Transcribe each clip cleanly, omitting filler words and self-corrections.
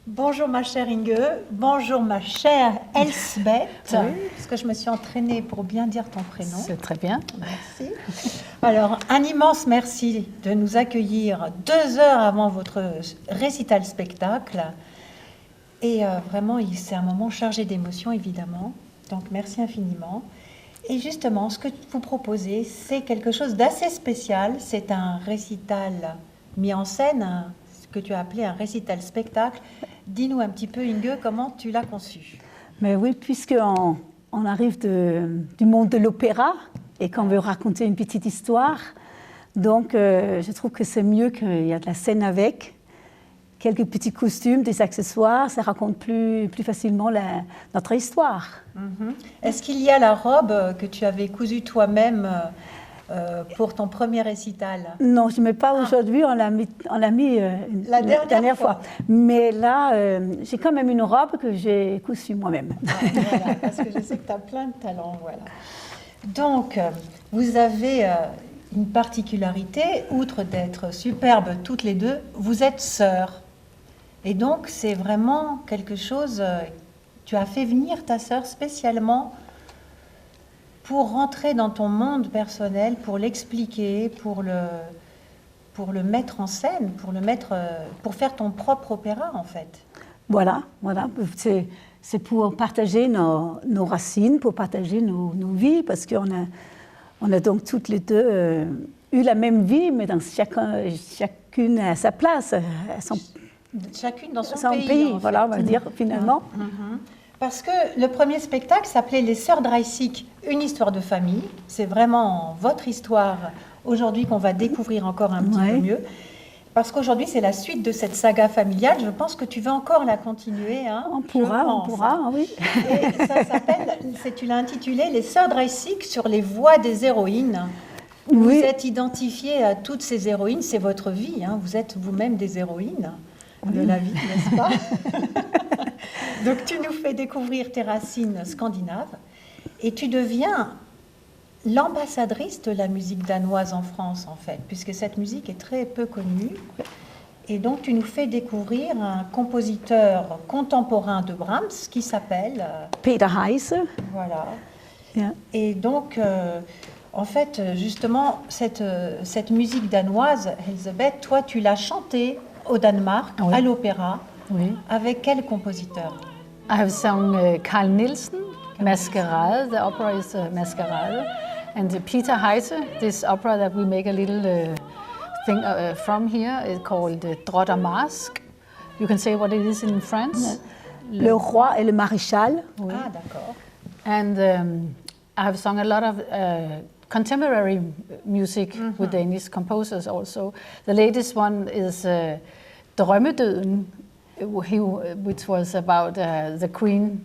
Bonjour ma chère Inge, bonjour ma chère Elsbeth, parce que je me suis entraînée pour bien dire ton prénom. C'est très bien. Merci. Alors, un immense merci de nous accueillir 2 heures avant votre récital spectacle. Et vraiment, c'est un moment chargé d'émotions, évidemment. Donc, merci infiniment. Et justement, ce que vous proposez, c'est quelque chose d'assez spécial. C'est un récital mis en scène, ce que tu as appelé un récital spectacle. Dis-nous un petit peu, Inge, comment tu l'as conçu? Mais oui, puisqu'on arrive du monde de l'opéra et qu'on veut raconter une petite histoire, donc je trouve que c'est mieux qu'il y a de la scène avec, quelques petits costumes, des accessoires, ça raconte plus facilement notre histoire. Est-ce qu'il y a la robe que tu avais cousue toi-même pour ton premier récital? Non, je ne mets pas aujourd'hui, on l'a mis la dernière fois. Mais là, j'ai quand même une robe que j'ai cousue moi-même. Voilà, parce que je sais que tu as plein de talent. Voilà. Donc, vous avez une particularité, outre d'être superbes toutes les deux, vous êtes sœurs. Et donc, c'est vraiment quelque chose, tu as fait venir ta sœur spécialement pour rentrer dans ton monde personnel, pour l'expliquer, pour le mettre en scène, pour faire ton propre opéra, en fait. Voilà. C'est pour partager nos racines, pour partager nos vies, parce on a donc toutes les deux eu la même vie, mais chacune à sa place. Chacune dans son pays, voilà, on va dire, finalement. Parce que le premier spectacle s'appelait Les Sœurs Dreisig, une histoire de famille. C'est vraiment votre histoire aujourd'hui qu'on va découvrir encore un petit peu mieux. Parce qu'aujourd'hui, c'est la suite de cette saga familiale. Je pense que tu vas encore la continuer. Hein, on pourra, oui. Et ça s'appelle, tu l'as intitulé Les Sœurs Dreisig sur les voix des héroïnes. Oui. Vous êtes identifiées à toutes ces héroïnes, c'est votre vie. Hein, vous êtes vous-même des héroïnes de la vie, n'est-ce pas? Donc tu nous fais découvrir tes racines scandinaves et tu deviens l'ambassadrice de la musique danoise en France, en fait, puisque cette musique est très peu connue. Et donc tu nous fais découvrir un compositeur contemporain de Brahms qui s'appelle Peter Heise. Voilà. Yeah. Et donc, en fait, justement, cette musique danoise, Elsbeth, toi tu l'as chantée au Danemark, à l'opéra. Oui. Avec quel compositeur? I have sung Carl Nielsen, Masquerade. The opera is Masquerade. And Peter Heise, this opera that we make a little thing from here, is called Drot og Marsk. You can say what it is in French. Le roi et le maréchal. Oui. Ah, d'accord. And I have sung a lot of contemporary music with Danish composers also. The latest one is Drømmedøden, which was about the Queen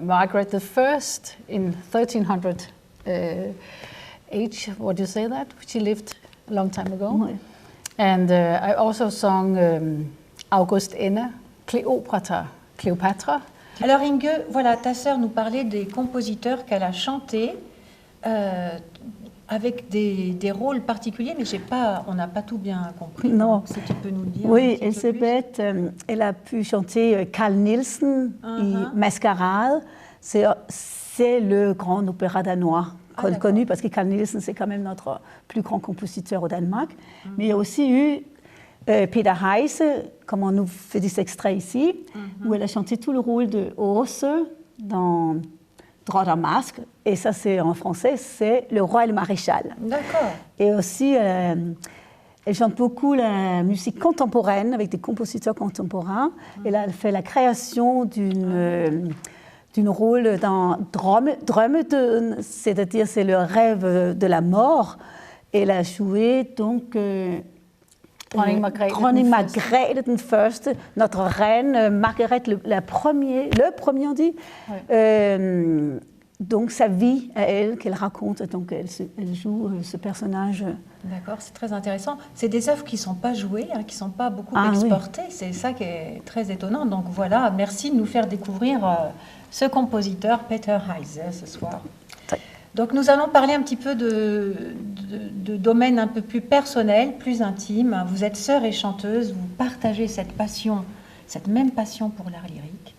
Margaret I in 1300 age. What do you say that? She lived a long time ago. Oui. And I also sung August Enna, Cléopâtre. Alors Inge, voilà, ta sœur nous parlait des compositeurs qu'elle a chantés avec des rôles particuliers, mais on n'a pas tout bien compris. Non. Si tu peux nous le dire. Oui, Elsbeth, elle a pu chanter Carl Nielsen et Masquerade. C'est le grand opéra danois connu, parce que Carl Nielsen, c'est quand même notre plus grand compositeur au Danemark. Mais il y a aussi eu Peter Heise, comme on nous fait des extraits ici, où elle a chanté tout le rôle de Åse dans Drot og Marsk, et ça c'est en français, c'est le roi et le maréchal. D'accord. Et aussi, elle chante beaucoup la musique contemporaine avec des compositeurs contemporains. Elle a fait la création d'une rôle dans Drømmedøden, c'est-à-dire c'est le rêve de la mort. Elle a joué donc Dronning Margrethe den Første, notre reine Margrethe le premier on dit. Oui. Donc sa vie à elle qu'elle raconte, donc elle joue ce personnage. D'accord, c'est très intéressant. C'est des œuvres qui ne sont pas jouées, qui ne sont pas beaucoup exportées. Oui. C'est ça qui est très étonnant. Donc voilà, merci de nous faire découvrir ce compositeur Peter Heise ce soir. Donc nous allons parler un petit peu de domaines un peu plus personnels, plus intimes. Vous êtes sœur et chanteuse, vous partagez cette passion cette même passion pour l'art lyrique.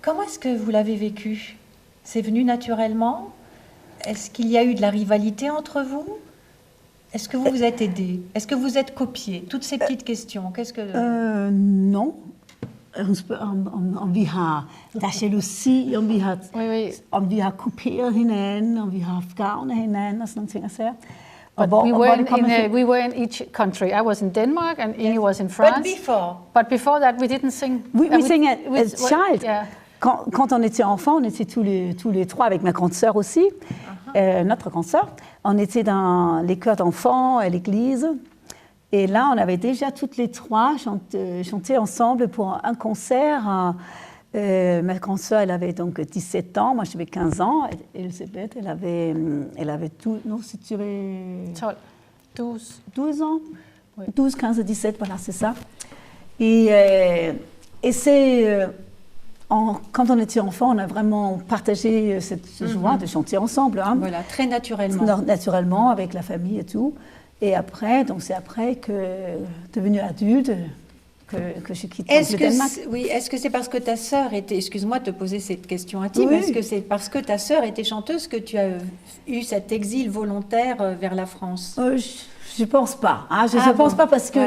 Comment est-ce que vous l'avez vécu? C'est venu naturellement? Est-ce qu'il y a eu de la rivalité entre vous? Est-ce que vous vous êtes aidés? Est-ce que vous êtes copiés? Toutes ces petites questions, qu'est-ce que... Non. Om vi har, der er jalousi, om vi har kopieret hinanden, om vi har haft gavn af hinanden og sådan nogle ting og sager. But we were in each country. I was in Denmark and Inge was in France. But before that, we didn't sing. We sang as child. Yeah. Quand on était enfant, on était tous les trois avec ma grande sœur aussi, notre grande sœur. On était dans les chœurs d'enfants à l'église. Et là, on avait déjà toutes les trois chanté ensemble pour un concert. Ma grande sœur, elle avait donc 17 ans, moi j'avais 15 ans. Et Elisabeth, elle avait tout. Non, si tu avais. 12 ans. Oui. 12, 15, 17, voilà, c'est ça. Et c'est. Quand on était enfant, on a vraiment partagé cette joie de chanter ensemble. Hein. Voilà, très naturellement. Naturellement, avec la famille et tout. Et après, donc c'est après que, devenu adulte, que je quitte le Danemark. Oui, est-ce que c'est parce que ta sœur était, excuse-moi de te poser cette question intime, est-ce que c'est parce que ta sœur était chanteuse que tu as eu cet exil volontaire vers la France? Je ne pense pas. Hein, je ne pense pas parce que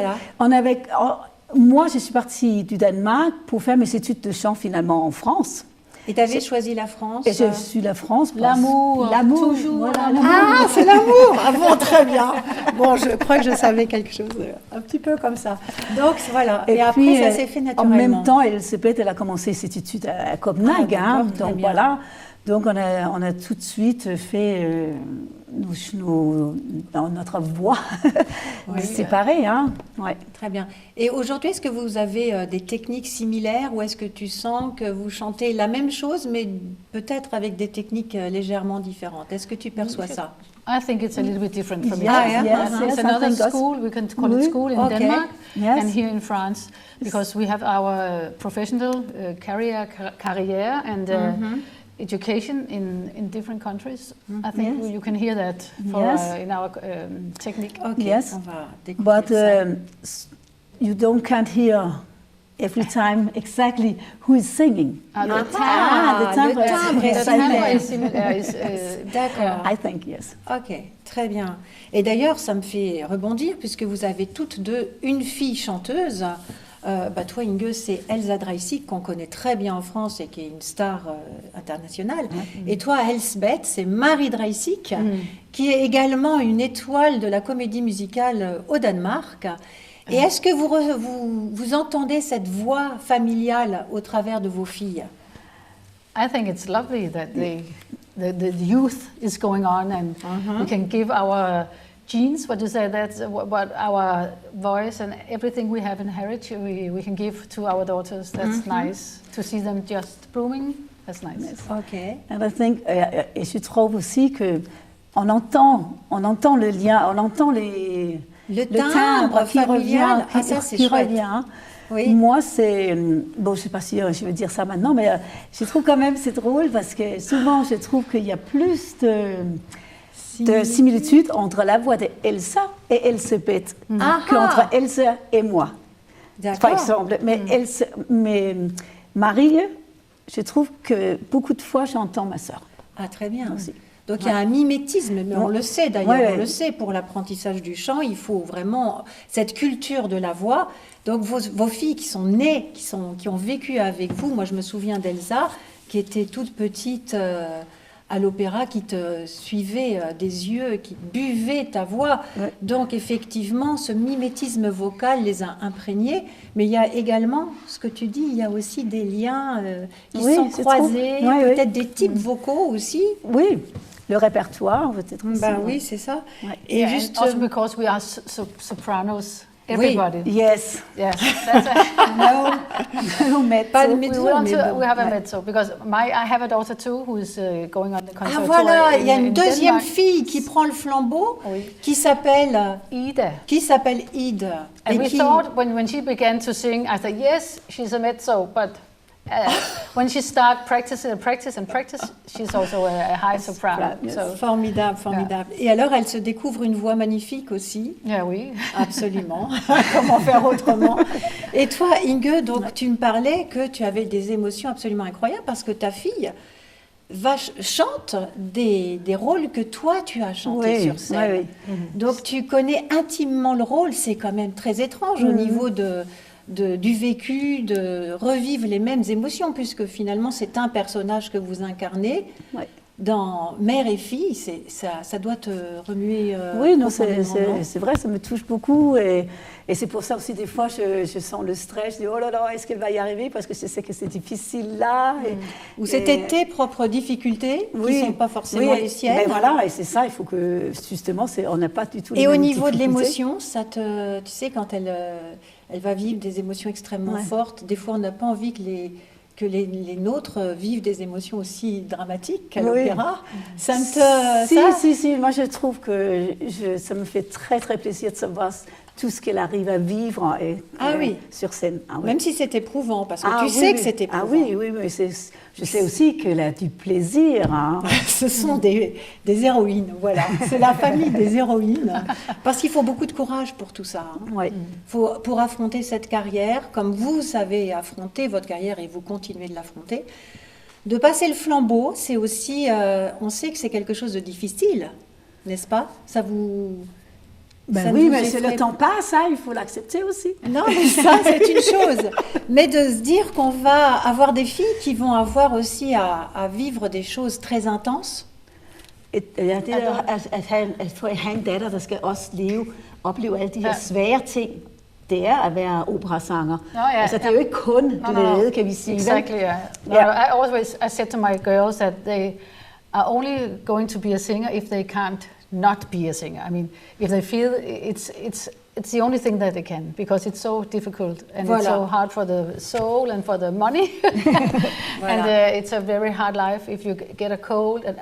moi, je suis partie du Danemark pour faire mes études de chant finalement en France. Et tu avais choisi la France? Et je suis la France. L'amour, toujours. Voilà, ah, c'est l'amour. Ah bon, très bien. Bon, je crois que je savais quelque chose un petit peu comme ça. Donc voilà. Et après, puis, ça s'est fait naturellement. En même temps, Elisabeth, elle a commencé ses études à Copenhague. Donc voilà. Donc on a tout de suite fait notre voix séparée. Hein. Ouais. Très bien. Et aujourd'hui, est-ce que vous avez des techniques similaires ou est-ce que tu sens que vous chantez la même chose mais peut-être avec des techniques légèrement différentes? Est-ce que tu perçois ça? I think it's a little bit different from Yes, it's another school, we can call it school in Denmark and here in France because we have our professional career and education in different countries. I think you can hear that in our technique. Okay. Yes, on va découvrir ça. You can't hear every time exactly who is singing. Le timbre est similaire. D'accord. I think yes. Ok, très bien. Et d'ailleurs, ça me fait rebondir puisque vous avez toutes deux une fille chanteuse. Toi, Inge, c'est Elsa Dreisig qu'on connaît très bien en France et qui est une star internationale. Et toi, Elsbeth, c'est Marie Dreisig, qui est également une étoile de la comédie musicale au Danemark. Et est-ce que vous entendez cette voix familiale au travers de vos filles? I think it's lovely that the youth is going on and we can give our genes, what you say, that's what our voice and everything we have inherited, we can give to our daughters. That's nice to see them just blooming. That's nice. Okay. And I think, et je trouve aussi que on entend le lien, on entend le timbre qui familial. revient, qui revient. Oui. Moi, c'est... Bon, je ne sais pas si je veux dire ça maintenant, mais je trouve quand même c'est drôle parce que souvent, je trouve qu'il y a plus de similitudes entre la voix d'Elsa et Elisabeth qu'entre Elsa et moi, par exemple. Mais Marie, je trouve que beaucoup de fois, j'entends ma sœur. Ah, très bien. Aussi. Donc il y a un mimétisme, mais on le sait d'ailleurs, on le sait, pour l'apprentissage du chant, il faut vraiment cette culture de la voix. Donc vos filles qui sont nées, qui ont vécu avec vous, moi je me souviens d'Elsa, qui était toute petite à l'opéra, qui te suivait des yeux, qui buvait ta voix. Ouais. Donc effectivement, ce mimétisme vocal les a imprégnés, mais il y a également, ce que tu dis, il y a aussi des liens qui sont croisés, peut-être des types vocaux aussi. Oui. Le répertoire, peut-être aussi. Oui, c'est ça. Ouais. Et juste also because we are sopranos, everybody. Oui. Yes. Yes. That's no mezzo. Pas de mezzo, we have a mezzo because I have a daughter too who is going on the conservatoire. Ah voilà, il y a une deuxième fille qui prend le flambeau, qui s'appelle Ida. Ida. And we thought when she began to sing, I thought yes, she's a mezzo, but when she starts practice, she's also a high soprano. Yes. So, Formidable, formidable. Et alors, elle se découvre une voix magnifique aussi. yeah, oui. Absolument. Comment faire autrement? Et toi, Inge, donc tu me parlais que tu avais des émotions absolument incroyables parce que ta fille chante des rôles que toi tu as chantés sur scène. Oui. Donc tu connais intimement le rôle. C'est quand même très étrange au niveau du vécu, de revivre les mêmes émotions, puisque finalement c'est un personnage que vous incarnez. Oui. Dans Mère et fille, ça doit te remuer. Oui, non, profondément, non? c'est vrai, ça me touche beaucoup. Et c'est pour ça aussi, des fois, je sens le stress. Je dis, oh là là, est-ce qu'elle va y arriver? Parce que je sais que c'est difficile là. Ou c'était tes propres difficultés qui ne sont pas forcément les siennes. Ben voilà, et c'est ça, il faut que, justement, on n'a pas du tout les Et au mêmes niveau de difficultés. l'émotion, tu sais, quand elle va vivre des émotions extrêmement fortes, des fois on n'a pas envie que les nôtres vivent des émotions aussi dramatiques qu'à l'opéra. Ça me Si, moi je trouve que ça me fait très très plaisir de savoir tout ce qu'elle arrive à vivre sur scène. Ah, oui. Même si c'est éprouvant, parce que tu sais que c'est éprouvant. Ah oui, mais je sais aussi qu'elle a du plaisir. Hein. Ce sont des héroïnes, voilà. C'est la famille des héroïnes. Parce qu'il faut beaucoup de courage pour tout ça. Hein. Ouais. Pour affronter cette carrière, comme vous savez affronter votre carrière et vous continuez de l'affronter. De passer le flambeau, c'est aussi... on sait que c'est quelque chose de difficile, n'est-ce pas? Ça vous... Ben oui, mais si le temps passe, hein, il faut l'accepter aussi. Non, mais ça, c'est une chose. Mais de se dire qu'on va avoir des filles qui vont avoir aussi à vivre des choses très intenses. Ja, det er at have en datter, der skal også opleve alle de her svære ting. Det er at være operasanger. Altså, det er jo ikke kun glæde, kan vi sige. Exactly, yeah. I said to my girls that they are only going to be a singer if they can't not be a singer. I mean, if they feel it's the only thing that they can, because it's so difficult and it's so hard for the soul and for the money. And it's a very hard life if you get a cold and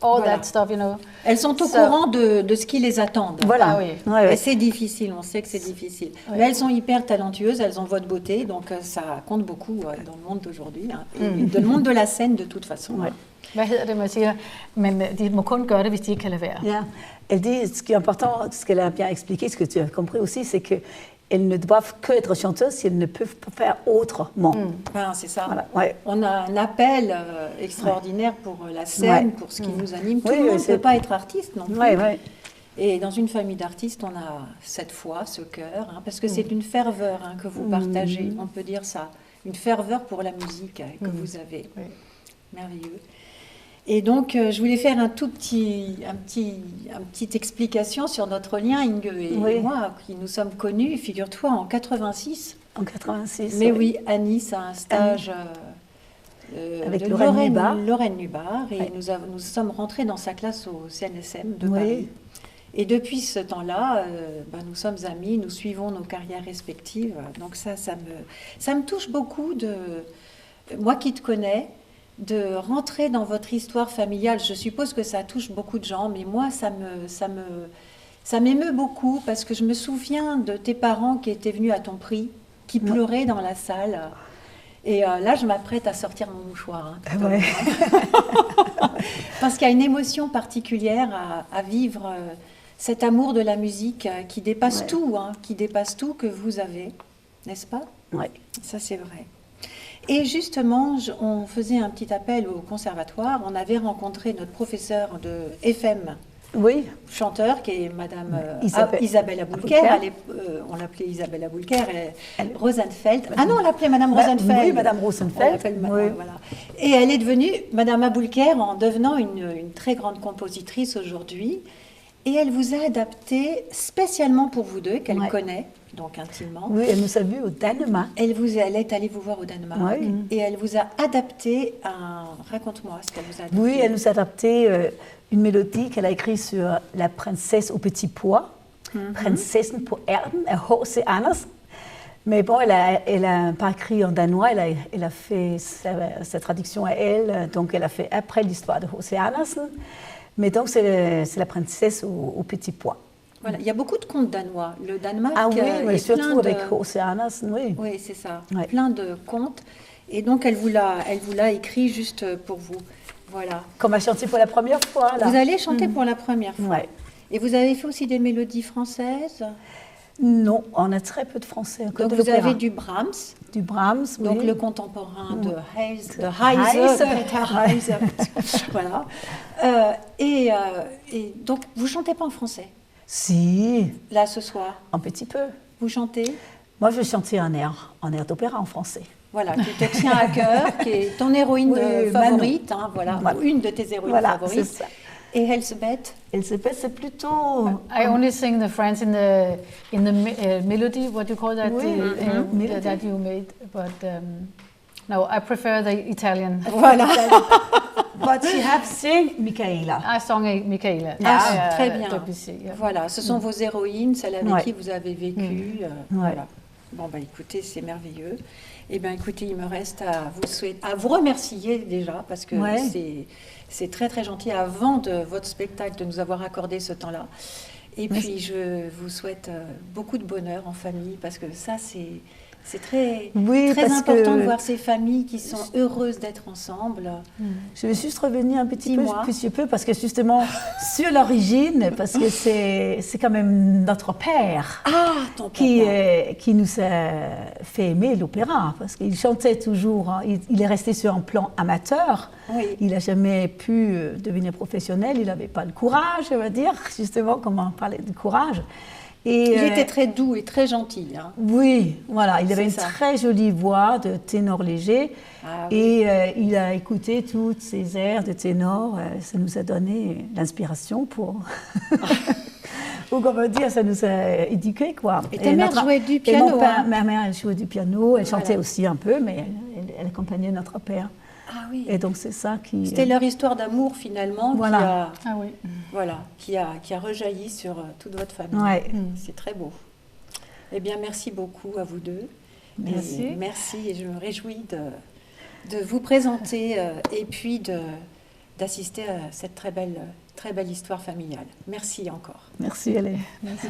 all that stuff, you know. Elles sont au courant de ce qui les attend. Voilà. Ah, oui. Ouais. Et c'est difficile, on sait que c'est difficile. Mais elles sont hyper talentueuses, elles ont votre beauté, donc ça compte beaucoup dans le monde d'aujourd'hui, hein, et dans le monde de la scène de toute façon. Ouais. Hvad hedder det, man siger? Men de må kun gøre det, hvis de ikke kan lade være. Yeah. Elle dit, ce qui est important, ce qu'elle a bien expliqué, ce que tu as compris aussi, c'est qu'elles ne doivent que être chanteuses si elles ne peuvent pas faire autrement. Enfin, c'est ça. Voilà, ouais. On a un appel extraordinaire pour la scène, pour ce qui nous anime. Tout le monde ne peut pas être artiste non plus. Ouais. Et dans une famille d'artistes, on a cette foi, ce cœur, hein, parce que c'est une ferveur que vous partagez, on peut dire ça. Une ferveur pour la musique que vous avez. Oui. Merveilleux. Et donc, je voulais faire une petite explication sur notre lien, Inge et moi, qui nous sommes connus, figure-toi, en 86. En 86. Mais oui, à Nice, à un stage avec de Lorraine Nubar. Et nous sommes rentrés dans sa classe au CNSM de Paris. Et depuis ce temps-là, nous sommes amis, nous suivons nos carrières respectives. Donc ça me touche beaucoup, moi qui te connais, de rentrer dans votre histoire familiale. Je suppose que ça touche beaucoup de gens, mais moi, ça m'émeut beaucoup parce que je me souviens de tes parents qui étaient venus à ton prix, qui pleuraient dans la salle. Et là, je m'apprête à sortir mon mouchoir. Hein, parce qu'il y a une émotion particulière à vivre cet amour de la musique qui dépasse tout, qui dépasse tout que vous avez, n'est-ce pas? Oui. Ça, c'est vrai. Et justement, on faisait un petit appel au conservatoire. On avait rencontré notre professeure de FM, chanteur, qui est Madame Isabelle Aboulker. On l'appelait Isabelle Aboulker, Rosenfeld. Ah non, on l'appelait Madame Rosenfeld. Oui, Madame Rosenfeld. Voilà. Et elle est devenue Madame Aboulker en devenant une très grande compositrice aujourd'hui. Et elle vous a adapté spécialement pour vous deux, qu'elle connaît, donc intimement. Oui, elle nous a vus au Danemark. Elle est allée vous voir au Danemark. Et elle vous a adapté raconte-moi ce qu'elle vous a adapté. Oui, elle nous a adapté une mélodie qu'elle a écrite sur La princesse au petit pois. Prinsessen på ærten af H.C. Andersen. Mais bon, elle a pas écrit en danois, elle a fait sa traduction à elle, donc elle a fait après l'histoire de H.C. Andersen. Mais donc, c'est la princesse au petit pois. Voilà, il y a beaucoup de contes danois. Le Danemark Ah oui, mais est surtout plein avec Oceanas, oui. Oui, c'est ça. Ouais. Plein de contes. Et donc, elle vous l'a écrit juste pour vous. Voilà. Qu'on va chanter pour la première fois, là. Vous allez chanter pour la première fois. Ouais. Et vous avez fait aussi des mélodies françaises. Non, on a très peu de français. Donc, vous avez du Brahms. Du Brahms, oui. Donc, le contemporain de Heise, Heise. Peter Heise. Voilà. Et donc, vous chantez pas en français, Si, là, ce soir. un petit peu. Vous chantez, Moi, je chantais un air d'opéra en français. voilà, qui te tient à cœur, qui est ton héroïne Oui, favorite, hein, voilà, Voilà. ou une de tes héroïnes Voilà, favorites. c'est ça. Et Elsebeth, Elisabeth, c'est plutôt... I only sing the French in the melody. What do you call that? Oui, melody. That you made, but no, I prefer the Italian. voilà. But she have sing Michaela. I sang Michaela. Ah, très bien. Debussy, yeah. Voilà, ce sont vos héroïnes, celles avec Ouais. qui vous avez vécu. Voilà. Bon, bah écoutez, c'est merveilleux. Eh bien, écoutez, il me reste à vous remercier déjà, parce que Ouais. c'est très, très gentil, avant de votre spectacle, de nous avoir accordé ce temps-là. Et Merci. puis, je vous souhaite beaucoup de bonheur en famille, parce que ça, c'est très, Oui, très parce important que- de voir ces familles qui sont heureuses d'être ensemble. Je vais juste revenir un petit Dis-moi. peu, parce que justement, sur l'origine, parce que c'est quand même notre père Ah, ton papa. qui nous a fait aimer l'opéra, parce qu'il chantait toujours, hein. Il est resté sur un plan amateur, Oui. il n'a jamais pu devenir professionnel, il n'avait pas le courage, on va dire, justement, comme on parlait de courage. Et, Il était très doux et très gentil. Hein. Oui, voilà, il avait C'est une ça. très jolie voix de ténor léger Ah oui. et il a écouté toutes ces airs de ténor, ça nous a donné l'inspiration pour... Ou comment dire, ça nous a éduqués, quoi. Et ta mère jouait du piano, hein. Ma mère, elle jouait du piano, elle chantait Voilà. aussi un peu, mais elle accompagnait notre père. Ah oui. Et donc c'est ça qui... C'était leur histoire d'amour finalement Voilà. Ah oui. qui a rejailli sur toute votre famille. Ouais. C'est très beau. Eh bien, merci beaucoup à vous deux. Merci. Et merci et je me réjouis de vous présenter et puis d'assister à cette très belle histoire familiale. Merci encore. Merci, Hélène. Merci.